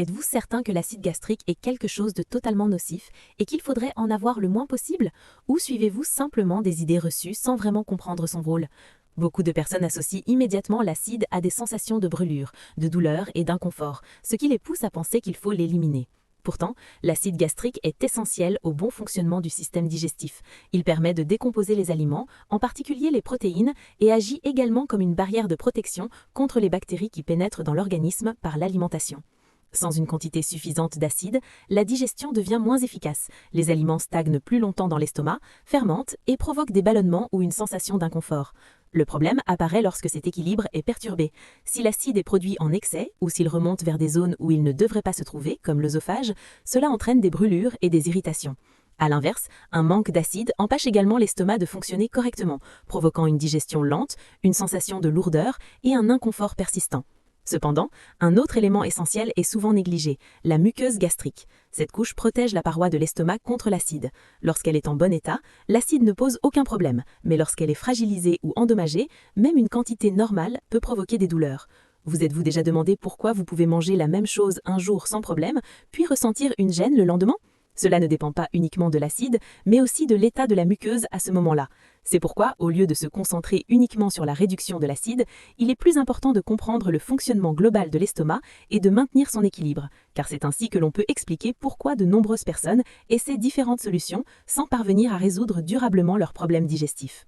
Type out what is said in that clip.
êtes-vous certain que l'acide gastrique est quelque chose de totalement nocif et qu'il faudrait en avoir le moins possible? Ou suivez-vous simplement des idées reçues sans vraiment comprendre son rôle? Beaucoup de personnes associent immédiatement l'acide à des sensations de brûlure, de douleur et d'inconfort, ce qui les pousse à penser qu'il faut l'éliminer. Pourtant, l'acide gastrique est essentiel au bon fonctionnement du système digestif. Il permet de décomposer les aliments, en particulier les protéines, et agit également comme une barrière de protection contre les bactéries qui pénètrent dans l'organisme par l'alimentation. Sans une quantité suffisante d'acide, la digestion devient moins efficace. Les aliments stagnent plus longtemps dans l'estomac, fermentent et provoquent des ballonnements ou une sensation d'inconfort. Le problème apparaît lorsque cet équilibre est perturbé. Si l'acide est produit en excès ou s'il remonte vers des zones où il ne devrait pas se trouver, comme l'œsophage, cela entraîne des brûlures et des irritations. A l'inverse, un manque d'acide empêche également l'estomac de fonctionner correctement, provoquant une digestion lente, une sensation de lourdeur et un inconfort persistant. Cependant, un autre élément essentiel est souvent négligé, la muqueuse gastrique. Cette couche protège la paroi de l'estomac contre l'acide. Lorsqu'elle est en bon état, l'acide ne pose aucun problème, mais lorsqu'elle est fragilisée ou endommagée, même une quantité normale peut provoquer des douleurs. Vous êtes-vous déjà demandé pourquoi vous pouvez manger la même chose un jour sans problème, puis ressentir une gêne le lendemain ? Cela ne dépend pas uniquement de l'acide, mais aussi de l'état de la muqueuse à ce moment-là. C'est pourquoi, au lieu de se concentrer uniquement sur la réduction de l'acide, il est plus important de comprendre le fonctionnement global de l'estomac et de maintenir son équilibre, car c'est ainsi que l'on peut expliquer pourquoi de nombreuses personnes essaient différentes solutions sans parvenir à résoudre durablement leurs problèmes digestifs.